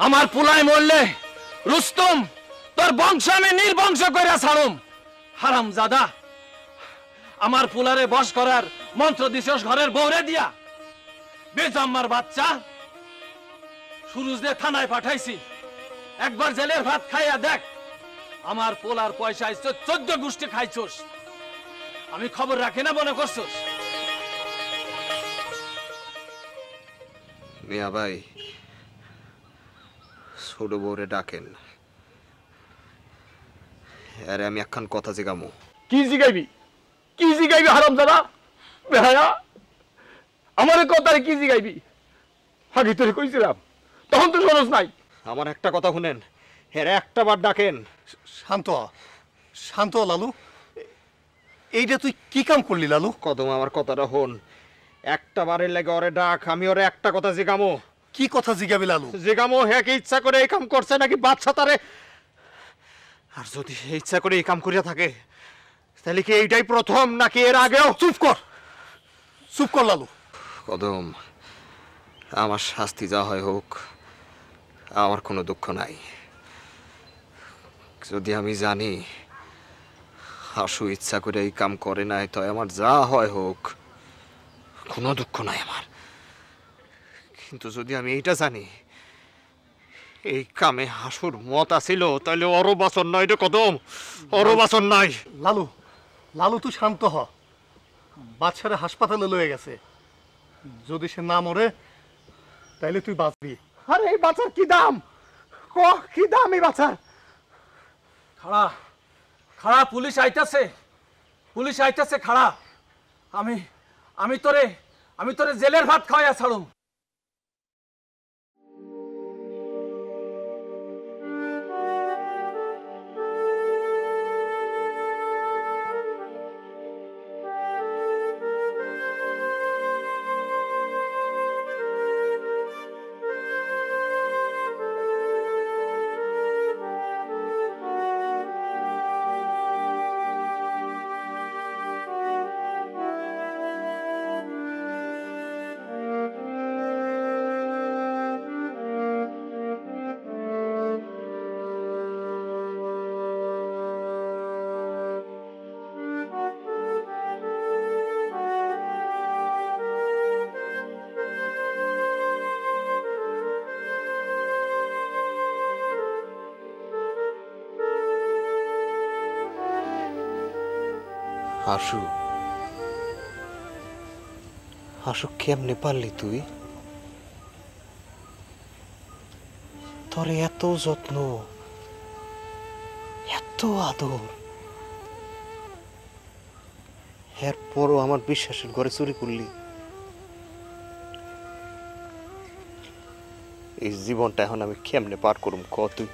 আমার পুলাই মরলে রুস্তম তোর বংশ আমি নির্বংশ করে ছাড়ুম। হারামজাদা, আমার পুলারে বশ করার মন্ত্র দিছস ঘরের বউরে দিয়া। বেজম্মার বাচ্চা, সুরুজদের থানায় পাঠাইছি, একবার জেলের ভাত খাইয়া দেখ। আমার পোলার পয়সায় 14 গোষ্ঠী খাইছস, আমি খবর রাখি না মনে করছস? মিয়া ভাই, ছোট বউরে ডাকেন, আরে আমি একখান কথা জিগামু। কি জিগাইবি? কি জিগাইবি হারামজাদা বেহায়া? আমার কথারে কি জিগাইবি? আগে তোরে কইছিলাম, তখন তো শোনস নাই। আমার একটা কথা শুনেন, এরা একটা বার ডাকেন। শান্ত শান্ত লালু, এইটা তুই কি কাম করলি লালু? কদম আমার কথাটা হন, একটা বারের লাগে ওরে ডাক, আমি ওরে একটা কথা জিগামো। কি কথা জিগাবি লালু? জিগামো হ্যাঁ কি ইচ্ছা করে এই কাম করছে নাকি বাদশা তারে। আর যদি সে ইচ্ছা করে এই কাম করিয়া থাকে তাহলে কি এইটাই প্রথম নাকি এর আগেও? চুপ কর, চুপ কর লালু। কদম, আমার শাস্তি যা হয় হোক, আমার কোনো দুঃখ নাই। যদি আমি জানি হাসু ইচ্ছা করে এই কাম করে নাই, তো আমার যা হয় হোক, কোনো দুঃখ নাই আমার। কিন্তু যদি আমি এইটা জানি এই কামে হাসুর মত আছিল, তাহলে অরো বাসন নাই রে কদম, অরো বাসন নাই। লালু, লালু তুই শান্ত হ। বাচ্চারা হাসপাতালে লয়ে গেছে, যদি সে না মরে তাইলে তুই বাঁচবি। আরে এই বাচ্চার কি দাম? কি দাম এই বাচ্চার? খাড়া খাড়া, পুলিশ আইতাছে, পুলিশ আইতাছে, খাড়া। আমি তোরে জেলের ভাত খাওয়াইয়া ছাড়ুম। হাসু, হাসু কেমনে পারলি তুই? তোরে এত যত্ন, এত আদর, এরপরও আমার বিশ্বাসের ঘরে চুরি করলি। এই জীবনটা এখন আমি কেমনে পার করুম ক তুই?